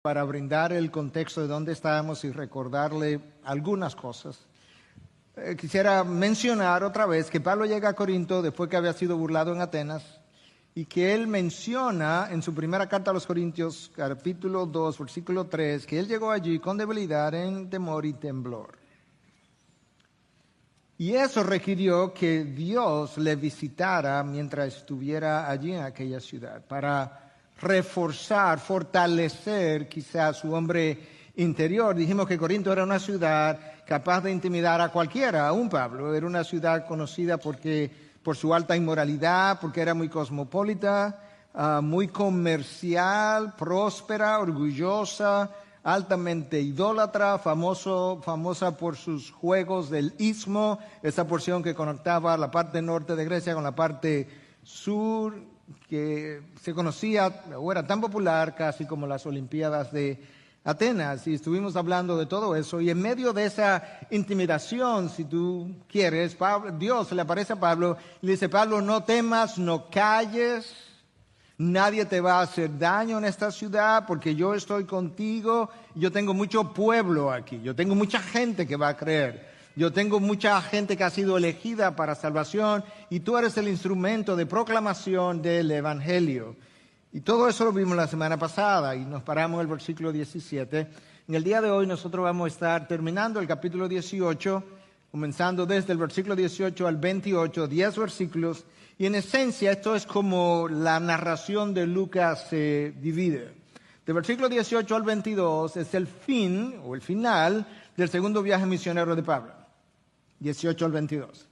para brindar el contexto de dónde estábamos y recordarle algunas cosas. Quisiera mencionar otra vez que Pablo llega a Corinto después que había sido burlado en Atenas y que él menciona en su primera carta a los Corintios, capítulo 2, versículo 3, que él llegó allí con debilidad, en temor y temblor. Y eso requirió que Dios le visitara mientras estuviera allí en aquella ciudad para reforzar, fortalecer quizás su hombre interior. Dijimos que Corinto era una ciudad capaz de intimidar a cualquiera, aún Pablo. Era una ciudad conocida por su alta inmoralidad, porque era muy cosmopolita, muy comercial, próspera, orgullosa, altamente idólatra, famosa por sus juegos del Istmo, esa porción que conectaba la parte norte de Grecia con la parte sur, que se conocía o era tan popular casi como las Olimpiadas de Atenas. Y estuvimos hablando de todo eso, y en medio de esa intimidación, si tú quieres, Dios le aparece a Pablo y le dice: Pablo, no temas, no calles. Nadie te va a hacer daño en esta ciudad porque yo estoy contigo. Yo tengo mucho pueblo aquí. Yo tengo mucha gente que va a creer. Yo tengo mucha gente que ha sido elegida para salvación y tú eres el instrumento de proclamación del Evangelio. Y todo eso lo vimos la semana pasada y nos paramos en el versículo 17. En el día de hoy nosotros vamos a estar terminando el capítulo 18, comenzando desde el versículo 18 al 28, 10 versículos. Y en esencia esto es como la narración de Lucas se divide. Del versículo 18 al 22 es el fin o el final del segundo viaje misionero de Pablo. 18 al 22.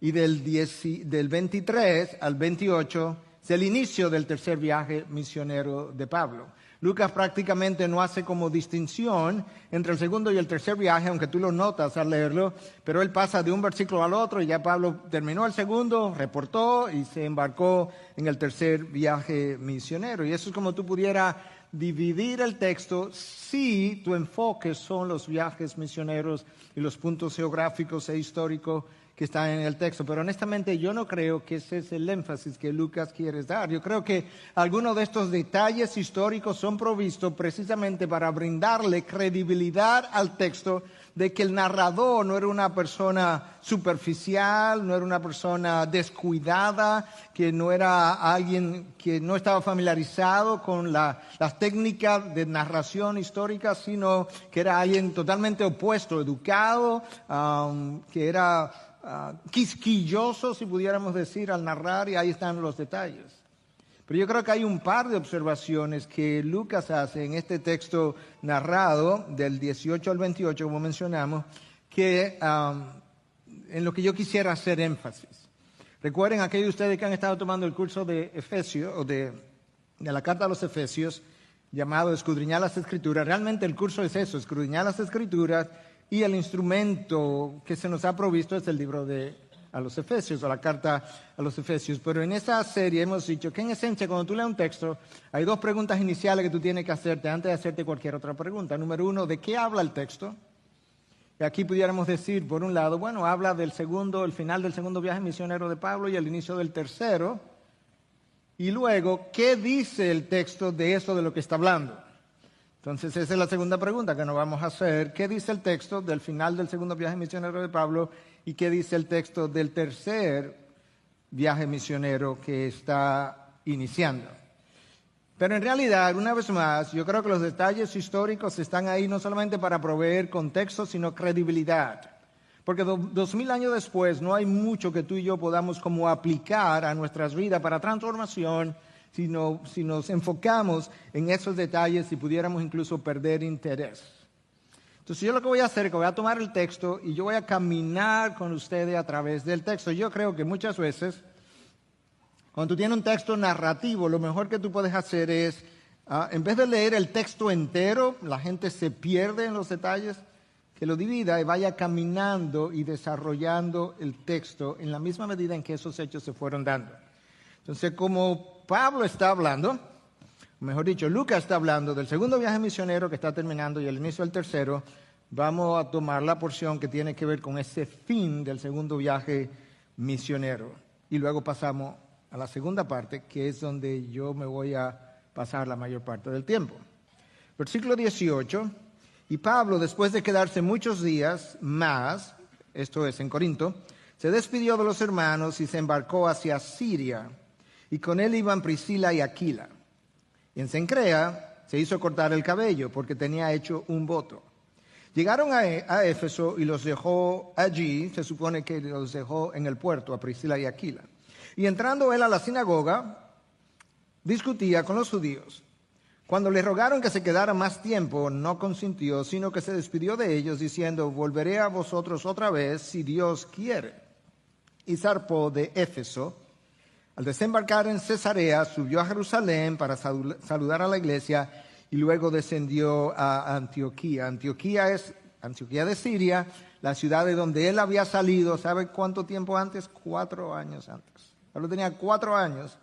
Y del 23 al 28 es el inicio del tercer viaje misionero de Pablo. Lucas prácticamente no hace como distinción entre el segundo y el tercer viaje, aunque tú lo notas al leerlo, pero él pasa de un versículo al otro y ya Pablo terminó el segundo, reportó y se embarcó en el tercer viaje misionero. Y eso es como tú pudieras dividir el texto si tu enfoque son los viajes misioneros y los puntos geográficos e históricos que están en el texto. Pero honestamente yo no creo que ese es el énfasis que Lucas quiere dar. Yo creo que algunos de estos detalles históricos son provistos precisamente para brindarle credibilidad al texto de que el narrador no era una persona superficial, no era una persona descuidada, que no era alguien que no estaba familiarizado con las técnicas de narración histórica, sino que era alguien totalmente opuesto, educado, que era quisquilloso, si pudiéramos decir, al narrar, y ahí están los detalles. Pero yo creo que hay un par de observaciones que Lucas hace en este texto narrado, del 18 al 28, como mencionamos, que en lo que yo quisiera hacer énfasis. Recuerden, aquellos de ustedes que han estado tomando el curso de Efesios, o de la carta a los Efesios, llamado Escudriñar las Escrituras. Realmente el curso es eso, escudriñar las Escrituras, y el instrumento que se nos ha provisto es el libro a los Efesios, o la carta a los Efesios. Pero en esa serie hemos dicho que en esencia cuando tú lees un texto hay dos preguntas iniciales que tú tienes que hacerte antes de hacerte cualquier otra pregunta. Número uno, ¿de qué habla el texto? Y aquí pudiéramos decir, por un lado, bueno, habla el final del segundo viaje misionero de Pablo y el inicio del tercero. Y luego, ¿qué dice el texto de eso de lo que está hablando? Entonces esa es la segunda pregunta que nos vamos a hacer. ¿Qué dice el texto del final del segundo viaje misionero de Pablo? ¿Y qué dice el texto del tercer viaje misionero que está iniciando? Pero en realidad, una vez más, yo creo que los detalles históricos están ahí no solamente para proveer contexto, sino credibilidad. Porque 2000 años después no hay mucho que tú y yo podamos como aplicar a nuestras vidas para transformación, si nos enfocamos en esos detalles y pudiéramos incluso perder interés. Entonces yo lo que voy a hacer es que voy a tomar el texto y yo voy a caminar con ustedes a través del texto. Yo creo que muchas veces, cuando tú tienes un texto narrativo, lo mejor que tú puedes hacer es, en vez de leer el texto entero, la gente se pierde en los detalles, que lo divida y vaya caminando y desarrollando el texto en la misma medida en que esos hechos se fueron dando. Entonces, como Pablo está hablando, mejor dicho, Lucas está hablando del segundo viaje misionero que está terminando y el inicio del tercero, vamos a tomar la porción que tiene que ver con ese fin del segundo viaje misionero. Y luego pasamos a la segunda parte, que es donde yo me voy a pasar la mayor parte del tiempo. Versículo 18. Y Pablo, después de quedarse muchos días más, esto es en Corinto, se despidió de los hermanos y se embarcó hacia Siria. Y con él iban Priscila y Aquila. Y en Cencrea se hizo cortar el cabello porque tenía hecho un voto. Llegaron a Éfeso y los dejó allí, se supone que los dejó en el puerto a Priscila y Aquila. Y entrando él a la sinagoga, discutía con los judíos. Cuando le rogaron que se quedara más tiempo, no consintió, sino que se despidió de ellos diciendo, volveré a vosotros otra vez si Dios quiere. Y zarpó de Éfeso. Al desembarcar en Cesarea, subió a Jerusalén para saludar a la iglesia y luego descendió a Antioquía. Antioquía es Antioquía de Siria, la ciudad de donde él había salido. ¿Sabe cuánto tiempo antes? 4 años antes. Pablo tenía 4 años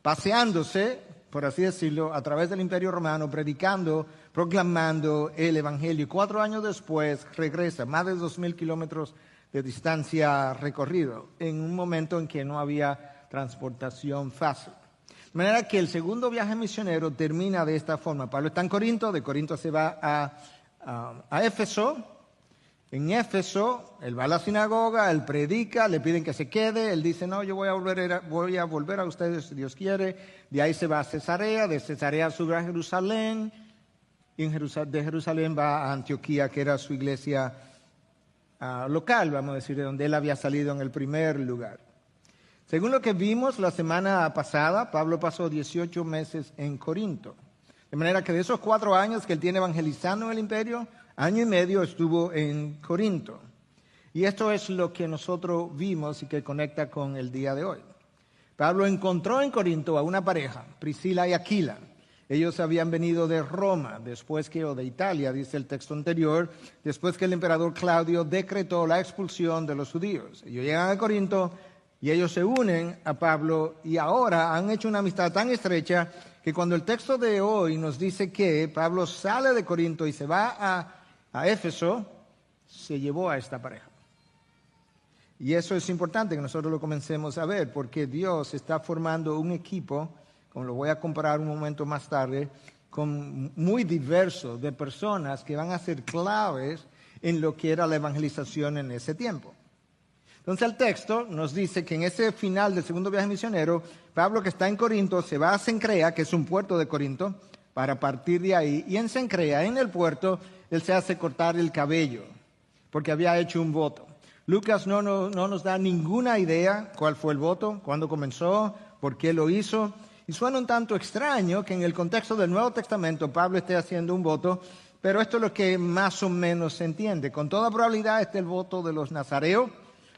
paseándose, por así decirlo, a través del Imperio Romano, predicando, proclamando el Evangelio. 4 años después regresa, más de 2,000 kilómetros de distancia recorrido, en un momento en que no había transportación fácil. De manera que el segundo viaje misionero termina de esta forma. Pablo está en Corinto, de Corinto se va a Éfeso. En Éfeso, él va a la sinagoga, él predica, le piden que se quede, él dice, no, yo voy a volver a ustedes si Dios quiere. De ahí se va a Cesarea, de Cesarea sube a Jerusalén, y de Jerusalén va a Antioquía, que era su iglesia local, vamos a decir, de donde él había salido en el primer lugar. Según lo que vimos la semana pasada, Pablo pasó 18 meses en Corinto. De manera que de esos 4 años que él tiene evangelizando en el imperio, 1 año y medio estuvo en Corinto. Y esto es lo que nosotros vimos y que conecta con el día de hoy. Pablo encontró en Corinto a una pareja, Priscila y Aquila. Ellos habían venido de Roma, o de Italia, dice el texto anterior, después que el emperador Claudio decretó la expulsión de los judíos. Ellos llegan a Corinto y ellos se unen a Pablo y ahora han hecho una amistad tan estrecha que cuando el texto de hoy nos dice que Pablo sale de Corinto y se va a Éfeso, se llevó a esta pareja. Y eso es importante que nosotros lo comencemos a ver, porque Dios está formando un equipo, como lo voy a comparar un momento más tarde, muy diverso de personas que van a ser claves en lo que era la evangelización en ese tiempo. Entonces el texto nos dice que en ese final del segundo viaje misionero, Pablo, que está en Corinto, se va a Cencrea, que es un puerto de Corinto, para partir de ahí. Y en Cencrea, en el puerto, él se hace cortar el cabello, porque había hecho un voto. Lucas no nos da ninguna idea cuál fue el voto, cuándo comenzó, por qué lo hizo. Y suena un tanto extraño que en el contexto del Nuevo Testamento Pablo esté haciendo un voto, pero esto es lo que más o menos se entiende. Con toda probabilidad este es el voto de los nazareos.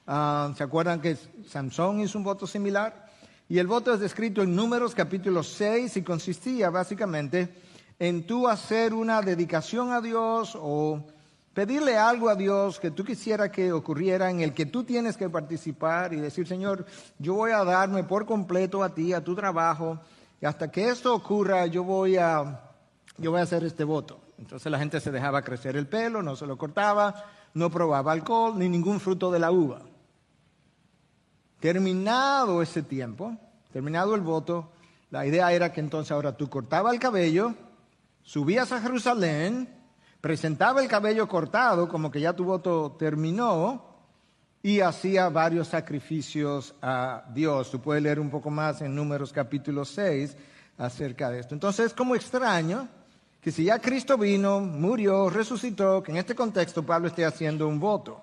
¿Se acuerdan que Sansón hizo un voto similar? Y el voto es descrito en Números capítulo 6 y consistía básicamente en tú hacer una dedicación a Dios o pedirle algo a Dios que tú quisieras que ocurriera, en el que tú tienes que participar y decir, Señor, yo voy a darme por completo a ti, a tu trabajo, y hasta que esto ocurra yo voy a hacer este voto. Entonces la gente se dejaba crecer el pelo, no se lo cortaba, no probaba alcohol ni ningún fruto de la uva. Terminado ese tiempo, terminado el voto, la idea era que entonces ahora tú cortabas el cabello, subías a Jerusalén, presentaba el cabello cortado, como que ya tu voto terminó, y hacía varios sacrificios a Dios. Tú puedes leer un poco más en Números capítulo 6 acerca de esto. Entonces es como extraño que si ya Cristo vino, murió, resucitó, que en este contexto Pablo esté haciendo un voto.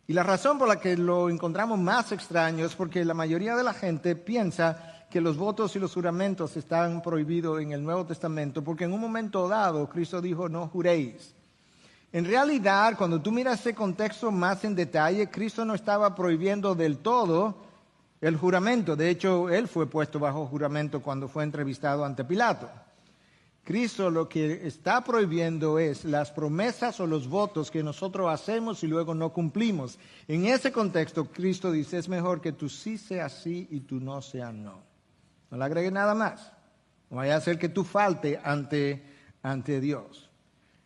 Y la razón por la que lo encontramos más extraño es porque la mayoría de la gente piensa que los votos y los juramentos están prohibidos en el Nuevo Testamento, porque en un momento dado Cristo dijo, no juréis. En realidad, cuando tú miras ese contexto más en detalle, Cristo no estaba prohibiendo del todo el juramento. De hecho, él fue puesto bajo juramento cuando fue entrevistado ante Pilato. Cristo lo que está prohibiendo es las promesas o los votos que nosotros hacemos y luego no cumplimos. En ese contexto, Cristo dice, es mejor que tú sí seas sí y tú no seas no. No le agregues nada más. No vaya a ser que tú falte ante Dios.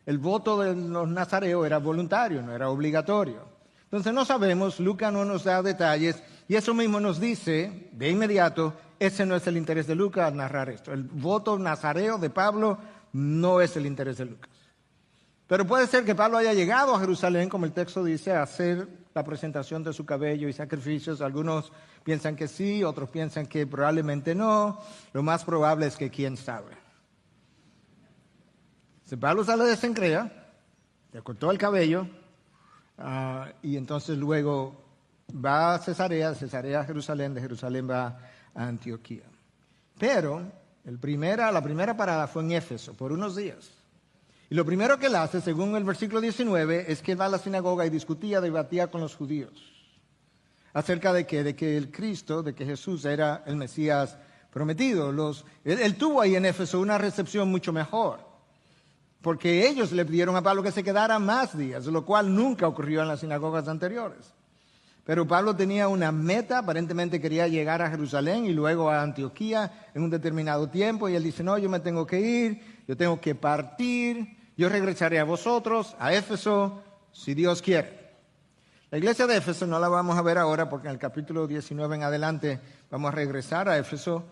El voto de los nazareos era voluntario, no era obligatorio. Entonces no sabemos, Lucas no nos da detalles y eso mismo nos dice de inmediato, ese no es el interés de Lucas narrar esto. El voto nazareo de Pablo no es el interés de Lucas. Pero puede ser que Pablo haya llegado a Jerusalén, como el texto dice, a hacer la presentación de su cabello y sacrificios. Algunos piensan que sí, otros piensan que probablemente no. Lo más probable es que quién sabe. Si Pablo sale de Cencrea, le cortó el cabello, y entonces luego va a Cesarea, de Cesarea a Jerusalén, de Jerusalén va a Antioquía. Pero la primera parada fue en Éfeso, por unos días. Y lo primero que él hace, según el versículo 19, es que va a la sinagoga y discutía, debatía con los judíos. ¿Acerca de qué? De que el Cristo, de que Jesús era el Mesías prometido. Él tuvo ahí en Éfeso una recepción mucho mejor, porque ellos le pidieron a Pablo que se quedara más días, lo cual nunca ocurrió en las sinagogas anteriores. Pero Pablo tenía una meta, aparentemente quería llegar a Jerusalén y luego a Antioquía en un determinado tiempo, y él dice, no, yo me tengo que ir, yo tengo que partir, yo regresaré a vosotros, a Éfeso, si Dios quiere. La iglesia de Éfeso no la vamos a ver ahora porque en el capítulo 19 en adelante vamos a regresar a Éfeso,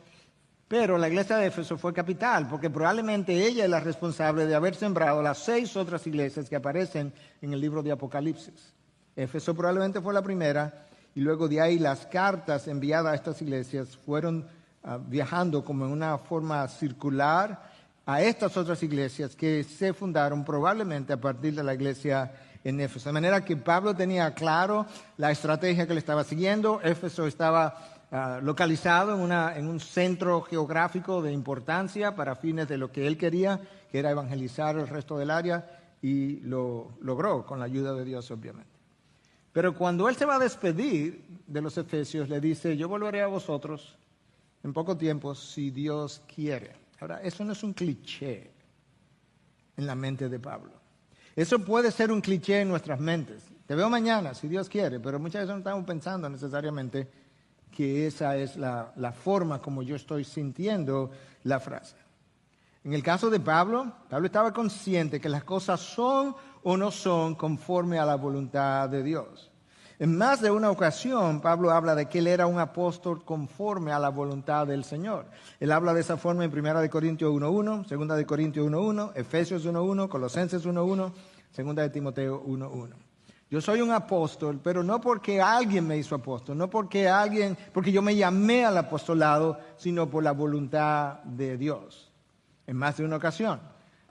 pero la iglesia de Éfeso fue capital porque probablemente ella es la responsable de haber sembrado las 6 otras iglesias que aparecen en el libro de Apocalipsis. Éfeso probablemente fue la primera y luego de ahí las cartas enviadas a estas iglesias fueron viajando como en una forma circular a estas otras iglesias que se fundaron probablemente a partir de la iglesia en Éfeso. De manera que Pablo tenía claro la estrategia que le estaba siguiendo. Éfeso estaba localizado en un centro geográfico de importancia para fines de lo que él quería, que era evangelizar el resto del área, y lo logró con la ayuda de Dios, obviamente. Pero cuando él se va a despedir de los efesios, le dice, yo volveré a vosotros en poco tiempo si Dios quiere. Ahora, eso no es un cliché en la mente de Pablo. Eso puede ser un cliché en nuestras mentes. Te veo mañana, si Dios quiere, pero muchas veces no estamos pensando necesariamente que esa es la forma como yo estoy sintiendo la frase. En el caso de Pablo, Pablo estaba consciente que las cosas son o no son conforme a la voluntad de Dios. En más de una ocasión, Pablo habla de que él era un apóstol conforme a la voluntad del Señor. Él habla de esa forma en 1 Corintios 1.1, 2 Corintios 1.1, Efesios 1.1, Colosenses 1.1, 2 Timoteo 1.1. Yo soy un apóstol, pero no porque alguien me hizo apóstol, no porque yo me llamé al apostolado, sino por la voluntad de Dios. En más de una ocasión.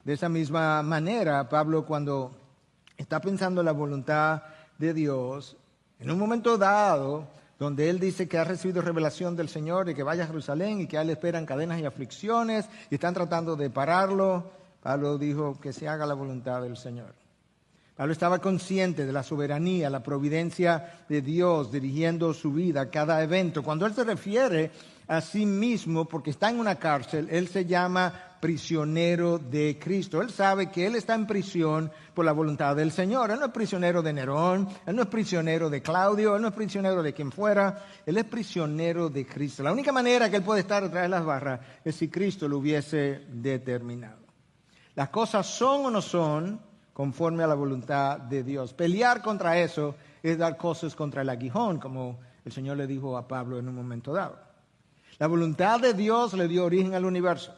De esa misma manera, Pablo, cuando está pensando en la voluntad de Dios, en un momento dado, donde él dice que ha recibido revelación del Señor de que vaya a Jerusalén y que a él le esperan cadenas y aflicciones y están tratando de pararlo, Pablo dijo que se haga la voluntad del Señor. Pablo estaba consciente de la soberanía, la providencia de Dios dirigiendo su vida a cada evento. Cuando él se refiere a sí mismo, porque está en una cárcel, él se llama prisionero de Cristo. Él sabe que él está en prisión por la voluntad del Señor. Él no es prisionero de Nerón, él no es prisionero de Claudio, él no es prisionero de quien fuera, él es prisionero de Cristo. La única manera que él puede estar detrás de las barras es si Cristo lo hubiese determinado. Las cosas son o no son conforme a la voluntad de Dios. Pelear contra eso es dar cosas contra el aguijón, como el Señor le dijo a Pablo en un momento dado. La voluntad de Dios le dio origen al universo.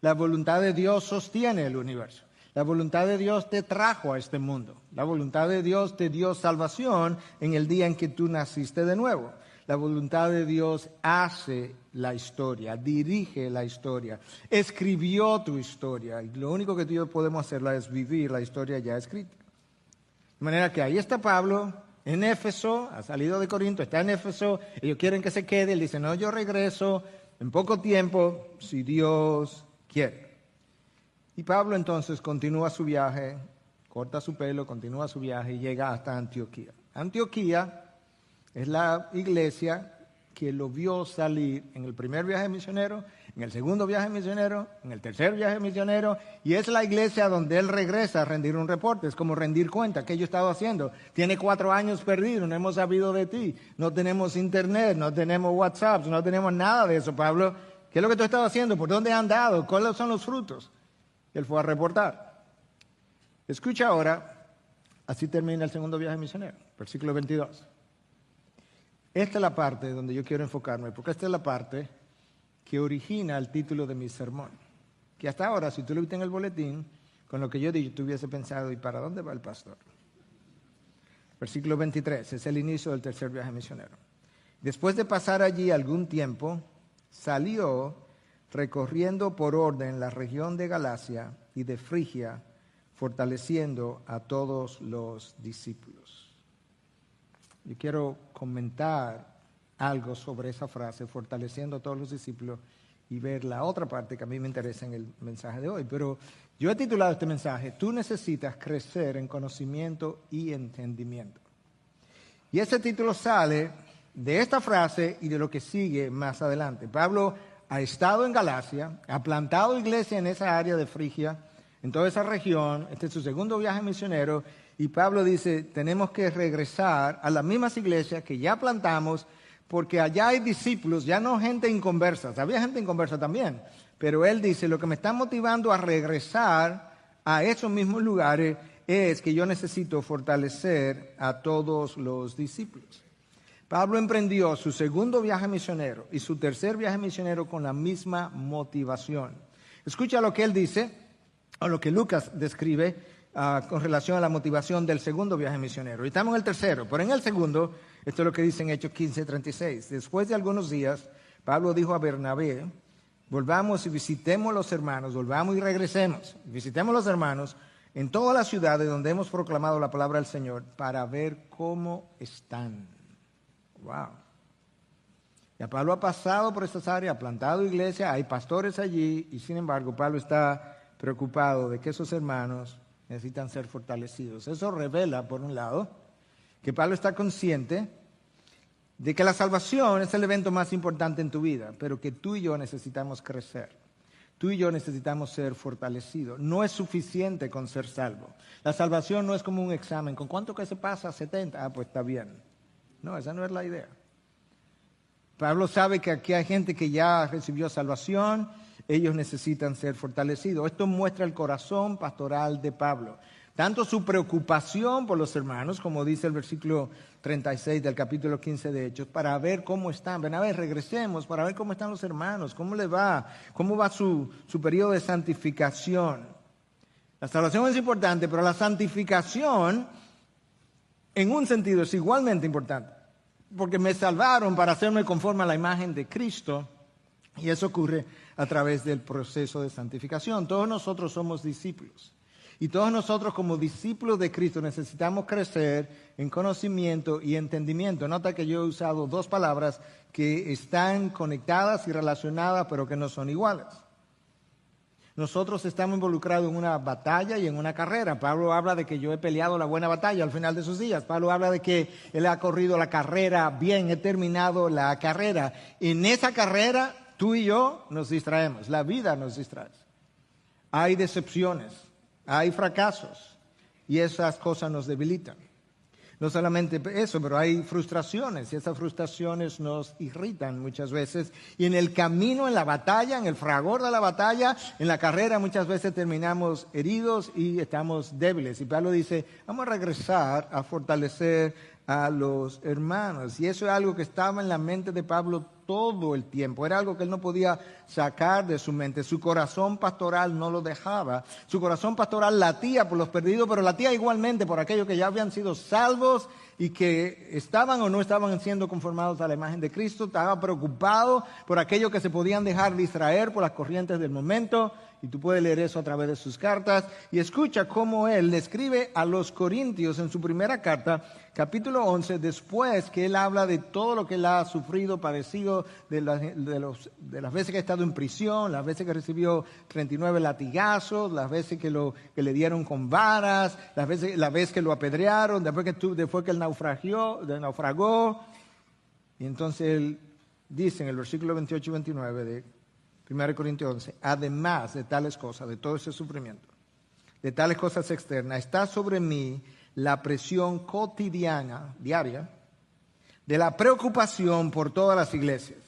La voluntad de Dios sostiene el universo. La voluntad de Dios te trajo a este mundo. La voluntad de Dios te dio salvación en el día en que tú naciste de nuevo. La voluntad de Dios hace la historia, dirige la historia, escribió tu historia. Y lo único que tú y yo podemos hacerla es vivir la historia ya escrita. De manera que ahí está Pablo en Éfeso, ha salido de Corinto, está en Éfeso, ellos quieren que se quede, él dice, no, yo regreso en poco tiempo, si Dios quiere. Y Pablo entonces continúa su viaje, corta su pelo, continúa su viaje y llega hasta Antioquía. Antioquía es la iglesia que lo vio salir en el primer viaje misionero, en el segundo viaje misionero, en el tercer viaje misionero, y es la iglesia donde él regresa a rendir un reporte. Es como rendir cuenta, ¿qué yo he estado haciendo? Tiene 4 años perdido, no hemos sabido de ti, no tenemos internet, no tenemos WhatsApp, no tenemos nada de eso, Pablo. ¿Qué es lo que tú has estado haciendo? ¿Por dónde has andado? ¿Cuáles son los frutos? Él fue a reportar. Escucha ahora, así termina el segundo viaje misionero, versículo 22. Esta es la parte donde yo quiero enfocarme, porque esta es la parte que origina el título de mi sermón. que hasta ahora, si tú lo viste en el boletín, con lo que yo he dicho, tú hubiese pensado, ¿y para dónde va el pastor? Versículo 23, es el inicio del tercer viaje misionero. Después de pasar allí algún tiempo, salió recorriendo por orden la región de Galacia y de Frigia, fortaleciendo a todos los discípulos. Yo quiero comentar algo sobre esa frase, fortaleciendo a todos los discípulos, y ver la otra parte que a mí me interesa en el mensaje de hoy. Pero yo he titulado este mensaje, tú necesitas crecer en conocimiento y entendimiento. Y ese título sale de esta frase y de lo que sigue más adelante. Pablo ha estado en Galacia, ha plantado iglesia en esa área de Frigia, en toda esa región. Este es su segundo viaje misionero. Y Pablo dice, tenemos que regresar a las mismas iglesias que ya plantamos, porque allá hay discípulos, ya no gente inconversa. Había gente inconversa también. Pero él dice, lo que me está motivando a regresar a esos mismos lugares es que yo necesito fortalecer a todos los discípulos. Pablo emprendió su segundo viaje misionero y su tercer viaje misionero con la misma motivación. Escucha lo que él dice, o lo que Lucas describe con relación a la motivación del segundo viaje misionero. Y estamos en el tercero, pero en el segundo, esto es lo que dice en Hechos 15:36. Después de algunos días, Pablo dijo a Bernabé, volvamos y visitemos los hermanos, volvamos y regresemos, visitemos los hermanos en todas las ciudades donde hemos proclamado la palabra del Señor para ver cómo están. Wow. Ya Pablo ha pasado por estas áreas, ha plantado iglesia, hay pastores allí, y sin embargo Pablo está preocupado de que esos hermanos necesitan ser fortalecidos. Eso revela, por un lado, que Pablo está consciente de que la salvación es el evento más importante en tu vida, pero que tú y yo necesitamos crecer. Tú y yo necesitamos ser fortalecidos. No es suficiente con ser salvo. La salvación no es como un examen. ¿Con cuánto que se pasa? 70. Pues está bien. No, esa no es la idea. Pablo sabe que aquí hay gente que ya recibió salvación. Ellos necesitan ser fortalecidos. Esto muestra el corazón pastoral de Pablo. Tanto su preocupación por los hermanos, como dice el versículo 36 del capítulo 15 de Hechos, para ver cómo están. Ven a ver, regresemos para ver cómo están los hermanos, cómo les va, cómo va su periodo de santificación. La salvación es importante, pero la santificación, en un sentido, es igualmente importante. Porque me salvaron para hacerme conforme a la imagen de Cristo, y eso ocurre a través del proceso de santificación. Todos nosotros somos discípulos. Y todos nosotros como discípulos de Cristo necesitamos crecer en conocimiento y entendimiento. Nota que yo he usado dos palabras que están conectadas y relacionadas, pero que no son iguales. Nosotros estamos involucrados en una batalla y en una carrera. Pablo habla de que yo he peleado la buena batalla al final de sus días. Pablo habla de que él ha corrido la carrera bien, he terminado la carrera. En esa carrera, tú y yo nos distraemos. La vida nos distrae. Hay decepciones. Hay fracasos y esas cosas nos debilitan. No solamente eso, pero hay frustraciones y esas frustraciones nos irritan muchas veces. Y en el camino, en la batalla, en el fragor de la batalla, en la carrera, muchas veces terminamos heridos y estamos débiles. Y Pablo dice, vamos a regresar a fortalecer a los hermanos. Y eso es algo que estaba en la mente de Pablo todo el tiempo. Era algo que él no podía sacar de su mente. Su corazón pastoral no lo dejaba. Su corazón pastoral latía por los perdidos, pero latía igualmente por aquellos que ya habían sido salvos y que estaban o no estaban siendo conformados a la imagen de Cristo. Estaba preocupado por aquellos que se podían dejar distraer por las corrientes del momento. Y tú puedes leer eso a través de sus cartas. Y escucha cómo él le escribe a los Corintios en su primera carta, capítulo 11, después que él habla de todo lo que él ha sufrido, padecido, de las veces que ha estado en prisión, las veces que recibió 39 latigazos, las veces que le dieron con varas, la vez que lo apedrearon, después que él naufragó. Y entonces él dice en el versículo 28 y 29 de 1 Corintios 11, además de tales cosas, de todo ese sufrimiento, de tales cosas externas, está sobre mí la presión cotidiana, diaria, de la preocupación por todas las iglesias.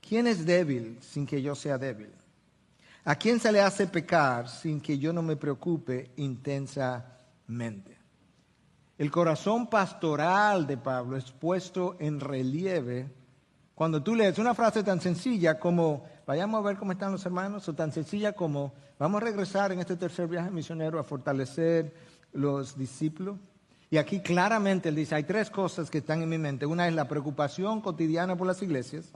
¿Quién es débil sin que yo sea débil? ¿A quién se le hace pecar sin que yo no me preocupe intensamente? El corazón pastoral de Pablo es puesto en relieve Cuando tú lees una frase tan sencilla como, vayamos a ver cómo están los hermanos, o tan sencilla como, vamos a regresar en este tercer viaje misionero a fortalecer los discípulos. Y aquí claramente él dice, hay tres cosas que están en mi mente. Una es la preocupación cotidiana por las iglesias.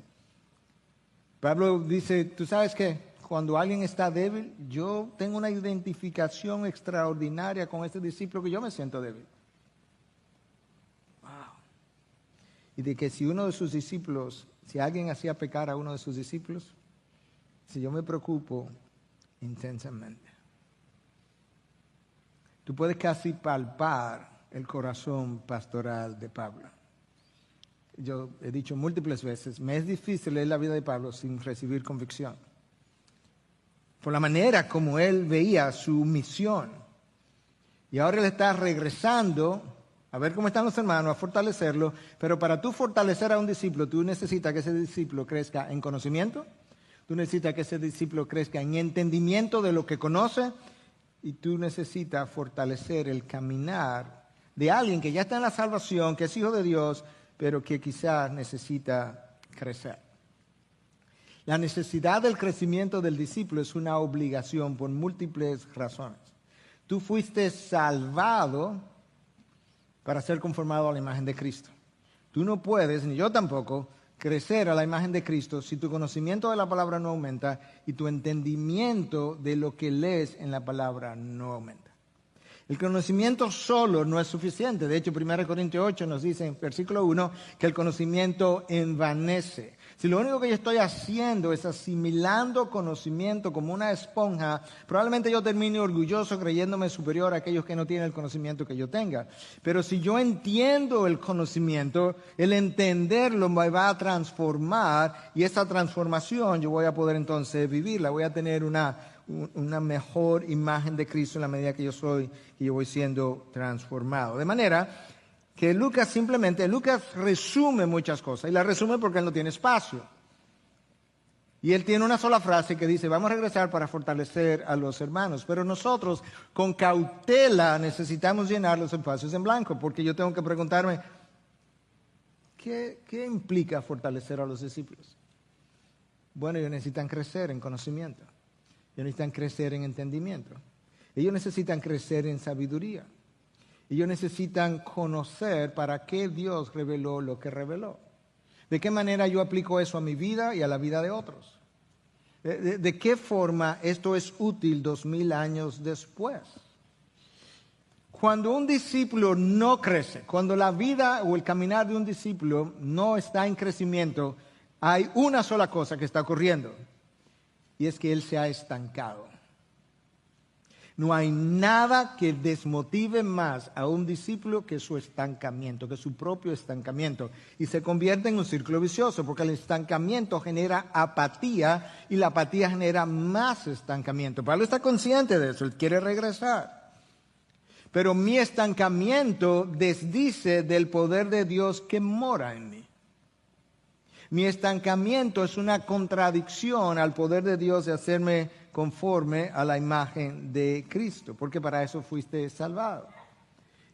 Pablo dice, tú sabes que cuando alguien está débil, yo tengo una identificación extraordinaria con este discípulo que yo me siento débil. Wow. Y de que si uno de sus discípulos, si alguien hacía pecar a uno de sus discípulos, si yo me preocupo intensamente. Tú puedes casi palpar el corazón pastoral de Pablo. Yo he dicho múltiples veces, me es difícil leer la vida de Pablo sin recibir convicción. Por la manera como él veía su misión. Y ahora él está regresando a ver cómo están los hermanos, a fortalecerlo. Pero para tú fortalecer a un discípulo, tú necesitas que ese discípulo crezca en conocimiento. Tú necesitas que ese discípulo crezca en entendimiento de lo que conoce. Y tú necesitas fortalecer el caminar de alguien que ya está en la salvación, que es hijo de Dios, pero que quizás necesita crecer. La necesidad del crecimiento del discípulo es una obligación por múltiples razones. Tú fuiste salvado para ser conformado a la imagen de Cristo. Tú no puedes, ni yo tampoco, crecer a la imagen de Cristo si tu conocimiento de la palabra no aumenta y tu entendimiento de lo que lees en la palabra no aumenta. El conocimiento solo no es suficiente. De hecho, 1 Corintios 8 nos dice en versículo 1 que el conocimiento envanece. Si lo único que yo estoy haciendo es asimilando conocimiento como una esponja, probablemente yo termine orgulloso creyéndome superior a aquellos que no tienen el conocimiento que yo tenga. Pero si yo entiendo el conocimiento, el entenderlo me va a transformar y esa transformación yo voy a poder entonces vivirla. Voy a tener una mejor imagen de Cristo en la medida que yo voy siendo transformado. De manera que Lucas resume muchas cosas, y las resume porque él no tiene espacio. Y él tiene una sola frase que dice, vamos a regresar para fortalecer a los hermanos. Pero nosotros, con cautela, necesitamos llenar los espacios en blanco, porque yo tengo que preguntarme, ¿qué implica fortalecer a los discípulos? Bueno, ellos necesitan crecer en conocimiento. Ellos necesitan crecer en entendimiento. Ellos necesitan crecer en sabiduría. Ellos necesitan conocer para qué Dios reveló lo que reveló. ¿De qué manera yo aplico eso a mi vida y a la vida de otros? ¿De qué forma esto es útil 2000 años después? Cuando un discípulo no crece, cuando la vida o el caminar de un discípulo no está en crecimiento, hay una sola cosa que está ocurriendo, y es que él se ha estancado. No hay nada que desmotive más a un discípulo que su estancamiento, que su propio estancamiento. Y se convierte en un círculo vicioso, porque el estancamiento genera apatía y la apatía genera más estancamiento. Pablo está consciente de eso, él quiere regresar. Pero mi estancamiento desdice del poder de Dios que mora en mí. Mi estancamiento es una contradicción al poder de Dios de hacerme conforme a la imagen de Cristo, porque para eso fuiste salvado.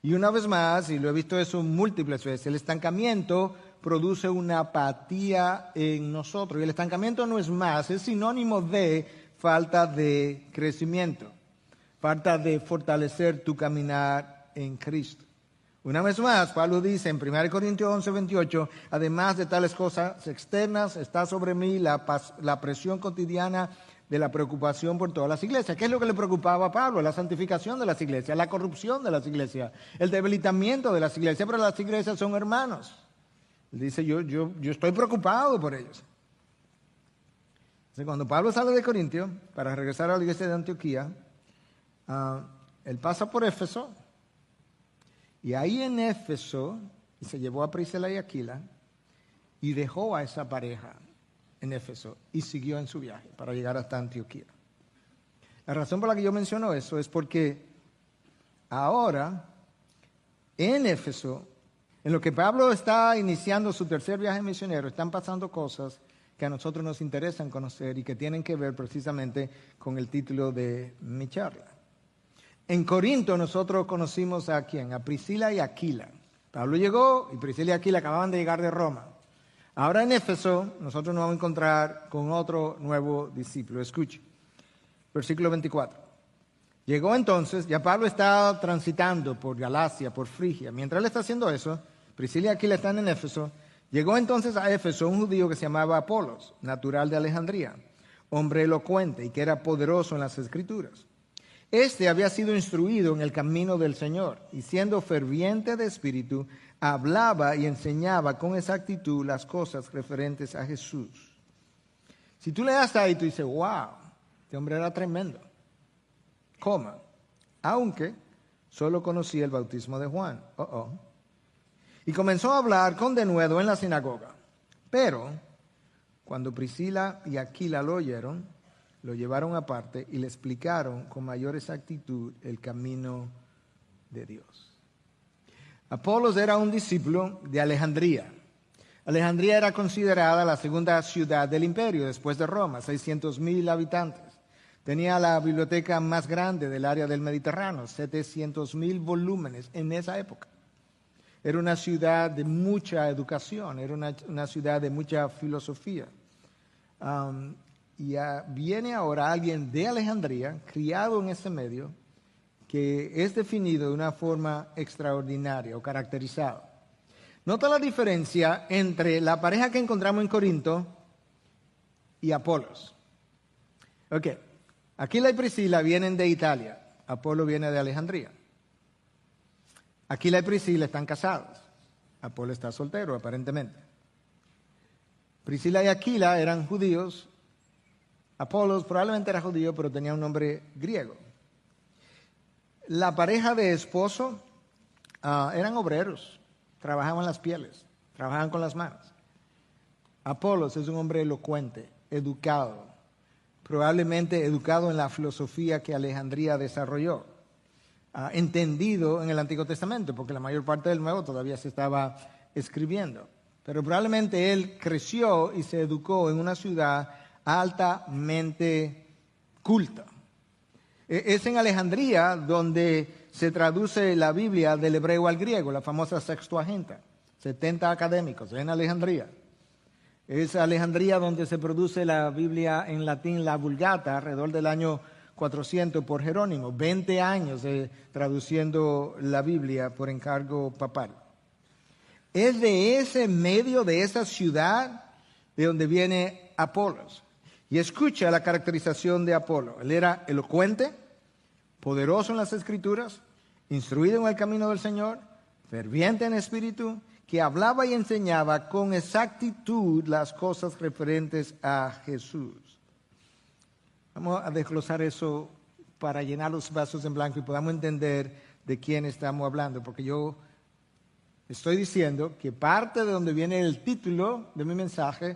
Y una vez más, y lo he visto eso múltiples veces, el estancamiento produce una apatía en nosotros. Y el estancamiento no es más, es sinónimo de falta de crecimiento, falta de fortalecer tu caminar en Cristo. Una vez más, Pablo dice en 1 Corintios 11, 28, además de tales cosas externas, está sobre mí la presión cotidiana de la preocupación por todas las iglesias. ¿Qué es lo que le preocupaba a Pablo? La santificación de las iglesias, la corrupción de las iglesias, el debilitamiento de las iglesias, pero las iglesias son hermanos. Él dice, yo estoy preocupado por ellos. Entonces, cuando Pablo sale de Corintio para regresar a la iglesia de Antioquía, él pasa por Éfeso. Y ahí en Éfeso, se llevó a Priscila y Aquila y dejó a esa pareja en Éfeso y siguió en su viaje para llegar hasta Antioquía. La razón por la que yo menciono eso es porque ahora en Éfeso, en lo que Pablo está iniciando su tercer viaje misionero, están pasando cosas que a nosotros nos interesan conocer y que tienen que ver precisamente con el título de mi charla. En Corinto nosotros conocimos a ¿quién? A Priscila y Aquila. Pablo llegó y Priscila y Aquila acababan de llegar de Roma. Ahora en Éfeso nosotros nos vamos a encontrar con otro nuevo discípulo. Escuche, versículo 24. Llegó entonces, ya Pablo está transitando por Galacia, por Frigia. Mientras él está haciendo eso, Priscila y Aquila están en Éfeso. Llegó entonces a Éfeso un judío que se llamaba Apolos, natural de Alejandría, hombre elocuente y que era poderoso en las Escrituras. Este había sido instruido en el camino del Señor y siendo ferviente de espíritu, hablaba y enseñaba con exactitud las cosas referentes a Jesús. Si tú le das ahí, tú dices, wow, este hombre era tremendo. Coma, aunque solo conocía el bautismo de Juan. Y comenzó a hablar con denuedo en la sinagoga. Pero cuando Priscila y Aquila lo oyeron, lo llevaron aparte y le explicaron con mayor exactitud el camino de Dios. Apolos era un discípulo de Alejandría. Alejandría era considerada la segunda ciudad del imperio después de Roma, 600,000 habitantes. Tenía la biblioteca más grande del área del Mediterráneo, 700,000 volúmenes en esa época. Era una ciudad de mucha educación, era una ciudad de mucha filosofía. Viene ahora alguien de Alejandría, criado en ese medio, que es definido de una forma extraordinaria o caracterizado. Nota la diferencia entre la pareja que encontramos en Corinto y Apolos. Ok, Aquila y Priscila vienen de Italia, Apolo viene de Alejandría. Aquila y Priscila están casados, Apolo está soltero aparentemente. Priscila y Aquila eran judíos, Apolos probablemente era judío, pero tenía un nombre griego. La pareja de esposo eran obreros, trabajaban las pieles, trabajaban con las manos. Apolos es un hombre elocuente, educado, probablemente educado en la filosofía que Alejandría desarrolló, entendido en el Antiguo Testamento, porque la mayor parte del Nuevo todavía se estaba escribiendo. Pero probablemente él creció y se educó en una ciudad altamente culta. Es en Alejandría donde se traduce la Biblia del hebreo al griego, la famosa Sextuaginta, 70 académicos, en Alejandría. Es Alejandría donde se produce la Biblia en latín, la Vulgata, alrededor del año 400 por Jerónimo, 20 años traduciendo la Biblia por encargo papal. Es de ese medio, de esa ciudad, de donde viene Apolos. Y escucha la caracterización de Apolo. Él era elocuente, poderoso en las Escrituras, instruido en el camino del Señor, ferviente en espíritu, que hablaba y enseñaba con exactitud las cosas referentes a Jesús. Vamos a desglosar eso para llenar los vasos en blanco y podamos entender de quién estamos hablando, porque yo estoy diciendo que parte de donde viene el título de mi mensaje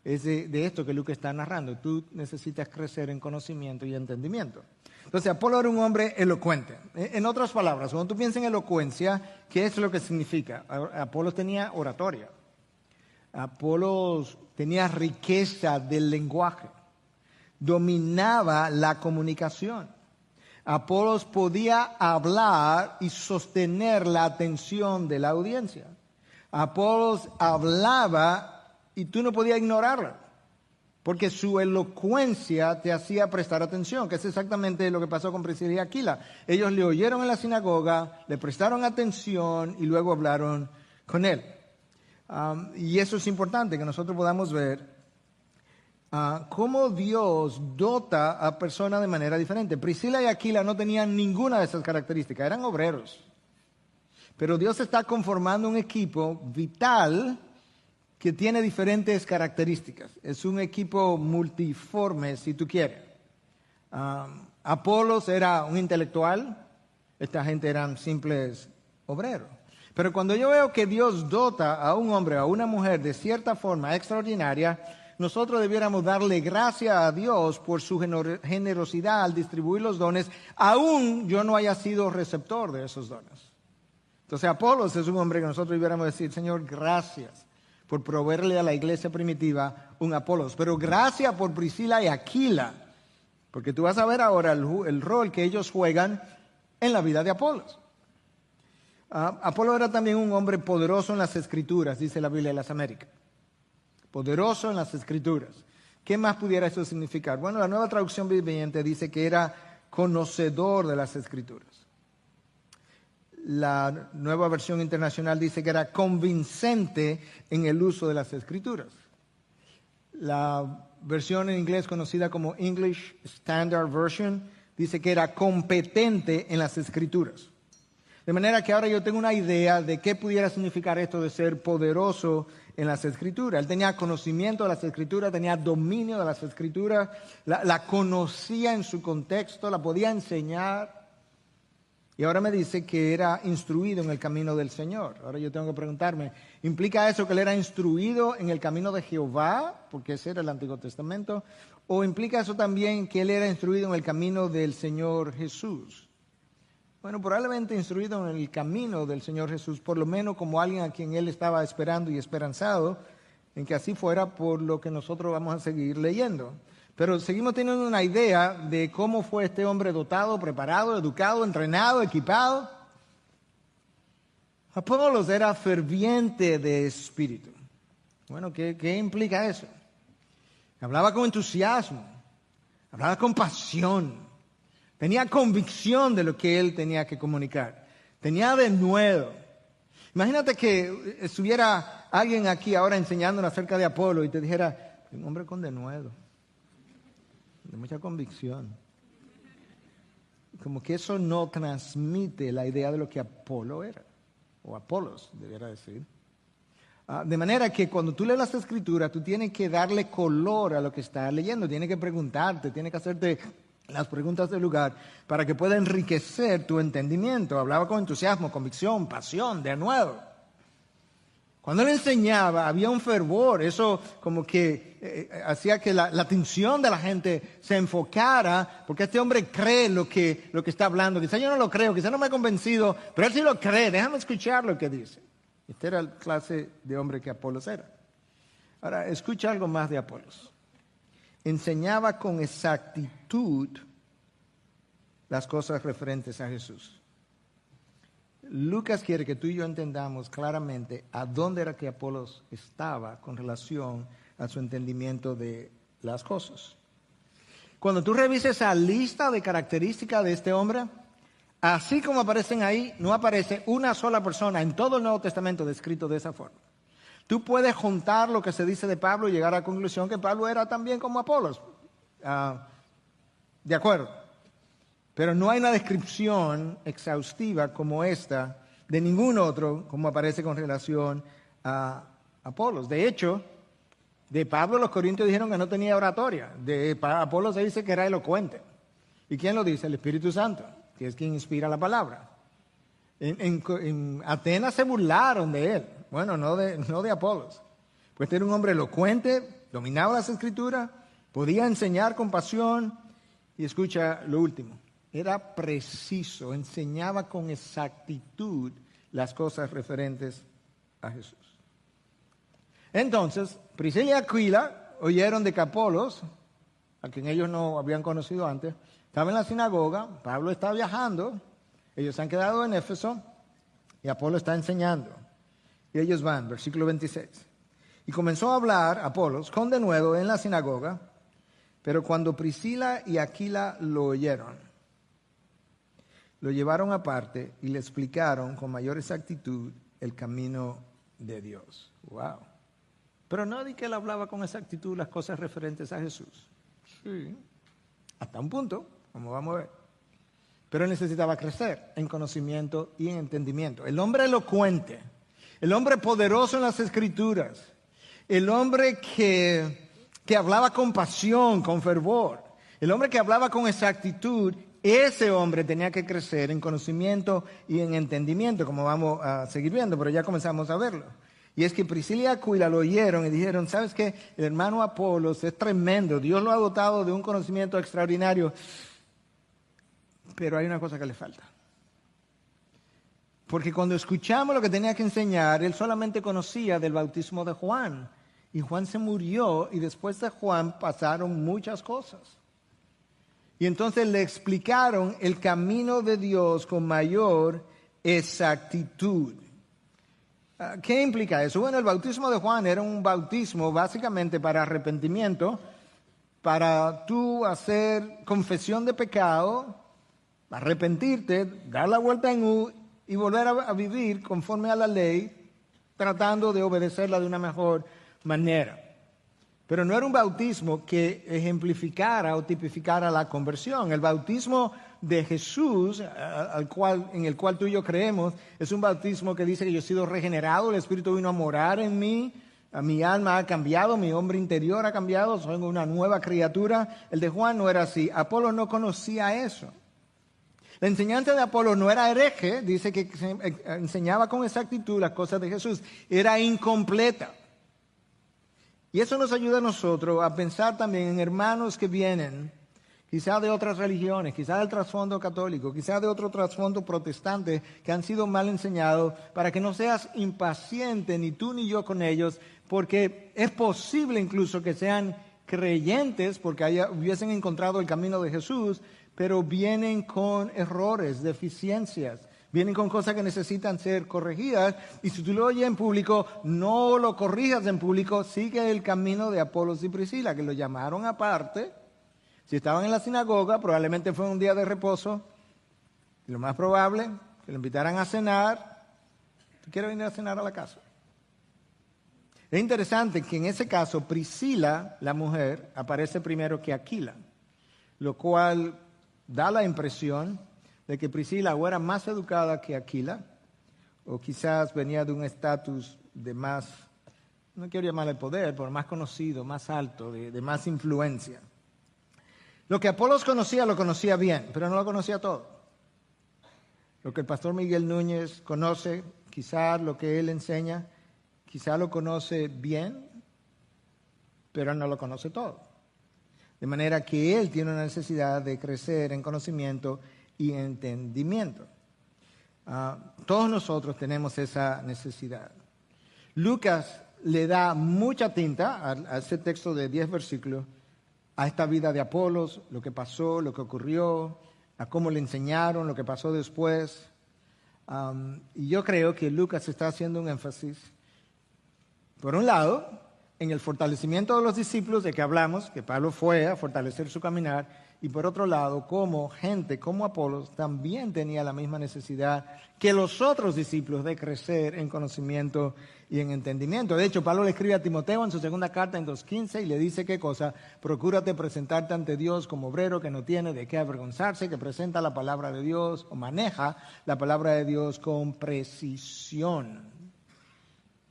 es de esto que Lucas está narrando. Tú necesitas crecer en conocimiento y entendimiento. Entonces, Apolo era un hombre elocuente. En otras palabras, cuando tú piensas en elocuencia, ¿qué es lo que significa? Apolo tenía oratoria. Apolo tenía riqueza del lenguaje. Dominaba la comunicación. Apolos podía hablar y sostener la atención de la audiencia. Apolos hablaba y tú no podías ignorarla, porque su elocuencia te hacía prestar atención, que es exactamente lo que pasó con Priscila y Aquila. Ellos le oyeron en la sinagoga, le prestaron atención y luego hablaron con él. Y eso es importante, que nosotros podamos ver cómo Dios dota a personas de manera diferente. Priscila y Aquila no tenían ninguna de esas características, eran obreros. Pero Dios está conformando un equipo vital que tiene diferentes características. Es un equipo multiforme, si tú quieres. Apolos era un intelectual, esta gente eran simples obreros. Pero cuando yo veo que Dios dota a un hombre o a una mujer de cierta forma extraordinaria, nosotros debiéramos darle gracias a Dios por su generosidad al distribuir los dones, aún yo no haya sido receptor de esos dones. Entonces Apolos es un hombre que nosotros debiéramos decir, Señor, gracias por proveerle a la iglesia primitiva un Apolos. Pero gracias por Priscila y Aquila, porque tú vas a ver ahora el rol que ellos juegan en la vida de Apolos. Apolo era también un hombre poderoso en las Escrituras, dice la Biblia de las Américas. poderoso en las Escrituras. ¿Qué más pudiera eso significar? Bueno, la Nueva Traducción Viviente dice que era conocedor de las Escrituras. La Nueva Versión Internacional dice que era convincente en el uso de las Escrituras. La versión en inglés conocida como English Standard Version dice que era competente en las Escrituras. De manera que ahora yo tengo una idea de qué pudiera significar esto de ser poderoso en las Escrituras. Él tenía conocimiento de las Escrituras, tenía dominio de las Escrituras, la conocía en su contexto, la podía enseñar. Y ahora me dice que era instruido en el camino del Señor. Ahora yo tengo que preguntarme, ¿implica eso que él era instruido en el camino de Jehová? Porque ese era el Antiguo Testamento. ¿O implica eso también que él era instruido en el camino del Señor Jesús? Bueno, probablemente instruido en el camino del Señor Jesús, por lo menos como alguien a quien él estaba esperando y esperanzado, en que así fuera, por lo que nosotros vamos a seguir leyendo. Pero seguimos teniendo una idea de cómo fue este hombre dotado, preparado, educado, entrenado, equipado. Apolos era ferviente de espíritu. Bueno, ¿qué implica eso? Hablaba con entusiasmo, hablaba con pasión. Tenía convicción de lo que él tenía que comunicar. Tenía denuedo. Imagínate que estuviera alguien aquí ahora enseñándonos acerca de Apolo y te dijera, un hombre con denuedo, de mucha convicción. Como que eso no transmite la idea de lo que Apolo era, o Apolos, debiera decir. De manera que cuando tú lees las Escrituras, tú tienes que darle color a lo que estás leyendo, tienes que preguntarte, tienes que hacerte las preguntas del lugar para que pueda enriquecer tu entendimiento. Hablaba con entusiasmo, convicción, pasión, de nuevo. Cuando él enseñaba había un fervor, eso como que hacía que la atención de la gente se enfocara, porque este hombre cree lo que está hablando. Quizá yo no lo creo, quizá no me he convencido, pero él sí lo cree, déjame escuchar lo que dice. Este era la clase de hombre que Apolos era. Ahora, escucha algo más de Apolos. Enseñaba con exactitud las cosas referentes a Jesús. Lucas quiere que tú y yo entendamos claramente a dónde era que Apolos estaba con relación a su entendimiento de las cosas. Cuando tú revises esa lista de características de este hombre, así como aparecen ahí, no aparece una sola persona en todo el Nuevo Testamento descrito de esa forma. Tú puedes juntar lo que se dice de Pablo y llegar a la conclusión que Pablo era también como Apolos. De acuerdo. Pero no hay una descripción exhaustiva como esta de ningún otro, como aparece con relación a Apolos. De hecho, de Pablo los corintios dijeron que no tenía oratoria. De Apolos se dice que era elocuente. ¿Y quién lo dice? El Espíritu Santo, que es quien inspira la palabra. En Atenas se burlaron de él. Bueno, no de Apolos. Pues era un hombre elocuente, dominaba las Escrituras, podía enseñar con pasión. Y escucha lo último. Era preciso, enseñaba con exactitud las cosas referentes a Jesús. Entonces, Priscila y Aquila oyeron de que Apolos, a quien ellos no habían conocido antes, estaba en la sinagoga, Pablo está viajando, ellos se han quedado en Éfeso y Apolo está enseñando. Y ellos van, versículo 26. Y comenzó a hablar Apolos con denuedo en la sinagoga, pero cuando Priscila y Aquila lo oyeron, lo llevaron aparte y le explicaron con mayor exactitud el camino de Dios. Wow. Pero no di que él hablaba con exactitud las cosas referentes a Jesús. Sí, hasta un punto, como vamos a ver. Pero él necesitaba crecer en conocimiento y en entendimiento. El hombre elocuente, el hombre poderoso en las Escrituras, el hombre que hablaba con pasión, con fervor, el hombre que hablaba con exactitud, ese hombre tenía que crecer en conocimiento y en entendimiento, como vamos a seguir viendo, pero ya comenzamos a verlo. Y es que Priscila y Aquila lo oyeron y dijeron, ¿sabes qué? El hermano Apolos es tremendo, Dios lo ha dotado de un conocimiento extraordinario, pero hay una cosa que le falta. Porque cuando escuchamos lo que tenía que enseñar, él solamente conocía del bautismo de Juan. Y Juan se murió y después de Juan pasaron muchas cosas. Y entonces le explicaron el camino de Dios con mayor exactitud. ¿Qué implica eso? Bueno, el bautismo de Juan era un bautismo básicamente para arrepentimiento, para tú hacer confesión de pecado, arrepentirte, dar la vuelta en U y volver a vivir conforme a la ley, tratando de obedecerla de una mejor manera. Pero no era un bautismo que ejemplificara o tipificara la conversión. El bautismo de Jesús, en el cual tú y yo creemos, es un bautismo que dice que yo he sido regenerado, el Espíritu vino a morar en mí, mi alma ha cambiado, mi hombre interior ha cambiado, soy una nueva criatura. El de Juan no era así. Apolo no conocía eso. La enseñanza de Apolo no era hereje, dice que enseñaba con exactitud las cosas de Jesús, era incompleta. Y eso nos ayuda a nosotros a pensar también en hermanos que vienen, quizás de otras religiones, quizás del trasfondo católico, quizás de otro trasfondo protestante, que han sido mal enseñados, para que no seas impaciente ni tú ni yo con ellos, porque es posible incluso que sean creyentes, porque hubiesen encontrado el camino de Jesús, pero vienen con errores, deficiencias. Vienen con cosas que necesitan ser corregidas, y si tú lo oyes en público, no lo corrijas en público, sigue el camino de Apolos y Priscila, que lo llamaron aparte. Si estaban en la sinagoga, probablemente fue un día de reposo, y lo más probable, que lo invitaran a cenar. ¿Tú quieres venir a cenar a la casa? Es interesante que en ese caso, Priscila, la mujer, aparece primero que Aquila, lo cual da la impresión de que Priscila o era más educada que Aquila, o quizás venía de un estatus de más, no quiero llamarle poder, pero más conocido, más alto, de más influencia. Lo que Apolos conocía, lo conocía bien, pero no lo conocía todo. Lo que el pastor Miguel Núñez conoce, quizás lo que él enseña, quizás lo conoce bien, pero no lo conoce todo. De manera que él tiene una necesidad de crecer en conocimiento y entendimiento. Todos nosotros tenemos esa necesidad. Lucas le da mucha tinta a ese texto de 10 versículos, a esta vida de Apolos, lo que pasó, lo que ocurrió, a cómo le enseñaron, lo que pasó después. Y yo creo que Lucas está haciendo un énfasis, por un lado, en el fortalecimiento de los discípulos de que hablamos, que Pablo fue a fortalecer su caminar, y por otro lado, como gente, como Apolos, también tenía la misma necesidad que los otros discípulos de crecer en conocimiento y en entendimiento. De hecho, Pablo le escribe a Timoteo en su segunda carta en 2:15 y le dice qué cosa: procúrate presentarte ante Dios como obrero que no tiene de qué avergonzarse, que presenta la palabra de Dios o maneja la palabra de Dios con precisión.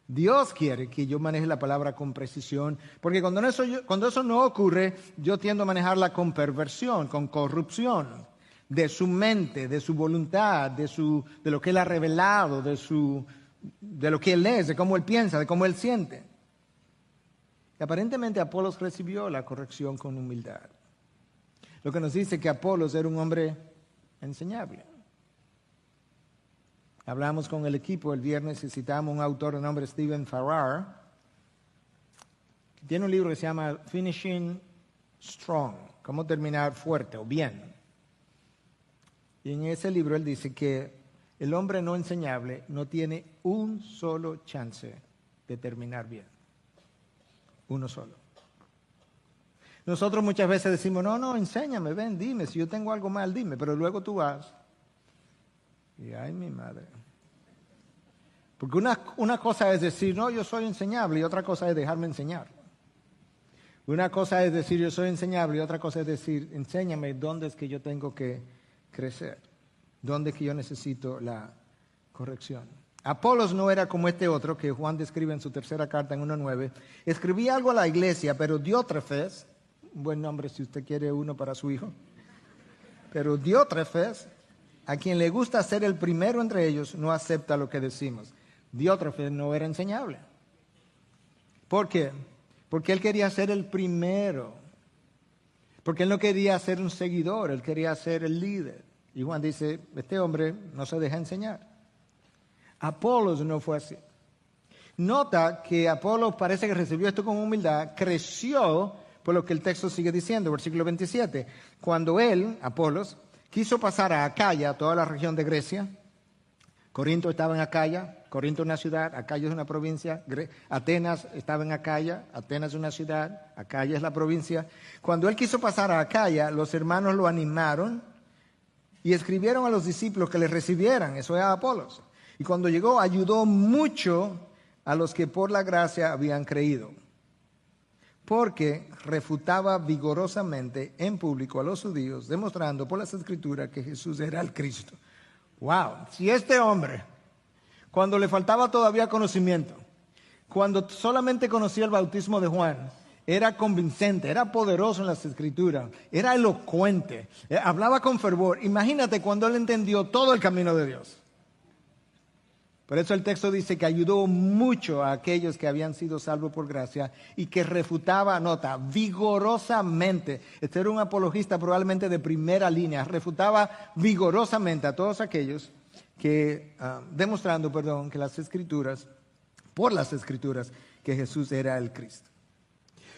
Dios quiere que yo maneje la palabra con precisión, porque cuando eso no ocurre, yo tiendo a manejarla con perversión, con corrupción de su mente, de su voluntad, de lo que Él ha revelado, de lo que Él es, de cómo Él piensa, de cómo Él siente. Y aparentemente Apolos recibió la corrección con humildad. Lo que nos dice que Apolos era un hombre enseñable. Hablamos con el equipo el viernes y citamos a un autor de nombre Stephen Farrar, que tiene un libro que se llama Finishing Strong, cómo terminar fuerte o bien. Y en ese libro él dice que el hombre no enseñable no tiene un solo chance de terminar bien. Uno solo. Nosotros muchas veces decimos, no, enséñame, ven, dime, si yo tengo algo mal, dime, pero luego tú vas. Y ay, mi madre. Porque una cosa es decir, no, yo soy enseñable, y otra cosa es dejarme enseñar. Una cosa es decir, yo soy enseñable, y otra cosa es decir, enséñame dónde es que yo tengo que crecer, dónde es que yo necesito la corrección. Apolos no era como este otro que Juan describe en su tercera carta en 1:9. Escribía algo a la iglesia, pero Diótrefes, un buen nombre si usted quiere uno para su hijo, pero Diótrefes, a quien le gusta ser el primero entre ellos, no acepta lo que decimos. Diótrefes no era enseñable. ¿Por qué? Porque él quería ser el primero. Porque él no quería ser un seguidor, él quería ser el líder. Y Juan dice, este hombre no se deja enseñar. Apolos no fue así. Nota que Apolos parece que recibió esto con humildad, creció por lo que el texto sigue diciendo, versículo 27. Cuando él, Apolos, quiso pasar a Acaya, toda la región de Grecia, Corinto estaba en Acaya, Corinto es una ciudad, Acaya es una provincia, Atenas estaba en Acaya, Atenas es una ciudad, Acaya es la provincia. Cuando él quiso pasar a Acaya, los hermanos lo animaron y escribieron a los discípulos que le recibieran, eso es a Apolos. Y cuando llegó, ayudó mucho a los que por la gracia habían creído, porque refutaba vigorosamente en público a los judíos, demostrando por las Escrituras que Jesús era el Cristo. Wow, si este hombre, cuando le faltaba todavía conocimiento, cuando solamente conocía el bautismo de Juan, era convincente, era poderoso en las Escrituras, era elocuente, hablaba con fervor. Imagínate cuando él entendió todo el camino de Dios. Por eso el texto dice que ayudó mucho a aquellos que habían sido salvos por gracia y que refutaba, nota, vigorosamente. Este era un apologista probablemente de primera línea. Refutaba vigorosamente a todos aquellos que, demostrando, que las Escrituras, por las Escrituras, que Jesús era el Cristo.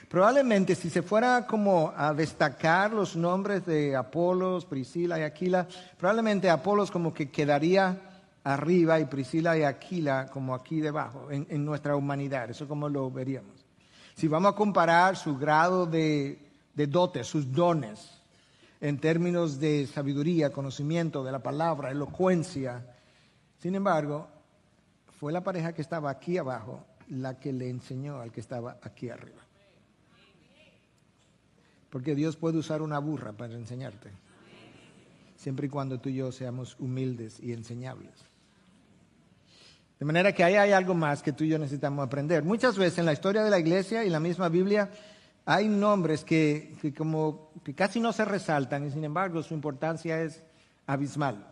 Probablemente si se fuera como a destacar los nombres de Apolos, Priscila y Aquila, probablemente Apolos como que quedaría arriba y Priscila y Aquila como aquí debajo, en nuestra humanidad. Eso como lo veríamos. Si vamos a comparar su grado de dotes, sus dones, en términos de sabiduría, conocimiento de la palabra, elocuencia, sin embargo, fue la pareja que estaba aquí abajo la que le enseñó al que estaba aquí arriba. Porque Dios puede usar una burra para enseñarte, siempre y cuando tú y yo seamos humildes y enseñables. De manera que ahí hay algo más que tú y yo necesitamos aprender. Muchas veces en la historia de la iglesia y la misma Biblia hay nombres que casi no se resaltan y sin embargo su importancia es abismal.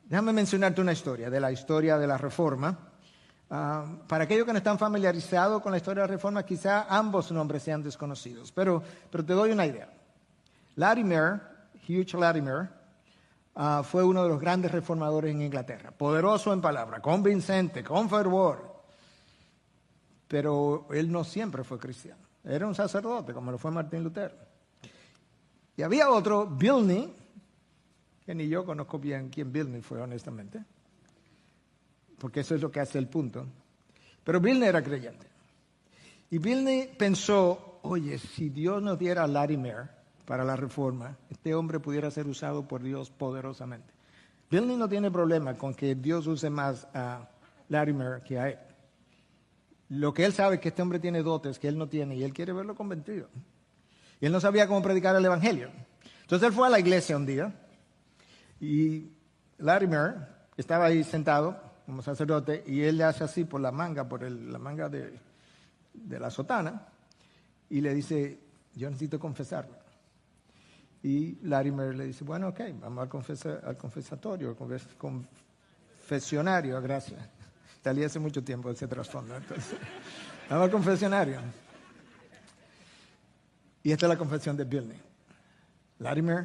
Déjame mencionarte una historia de la Reforma. Para aquellos que no están familiarizados con la historia de la Reforma, quizá ambos nombres sean desconocidos, pero te doy una idea. Latimer, Hugh Latimer, fue uno de los grandes reformadores en Inglaterra, poderoso en palabra, convincente, con fervor, pero él no siempre fue cristiano, era un sacerdote como lo fue Martín Lutero. Y había otro, Bilney, que ni yo conozco bien quién Bilney fue honestamente, porque eso es lo que hace el punto, pero Bilney era creyente. Y Bilney pensó, oye, si Dios nos diera a Latimer para la Reforma, este hombre pudiera ser usado por Dios poderosamente. Bilney no tiene problema con que Dios use más a Latimer que a él. Lo que él sabe es que este hombre tiene dotes que él no tiene y él quiere verlo convertido. Y él no sabía cómo predicar el evangelio. Entonces él fue a la iglesia un día y Latimer estaba ahí sentado como sacerdote y él le hace así por la manga, la manga de la sotana y le dice, yo necesito confesarlo. Y Latimer le dice, bueno, ok, vamos al confesatorio, al confesionario, gracias. Salí hace mucho tiempo ese trasfondo, entonces. Vamos al confesionario. Y esta es la confesión de Bilney. Latimer,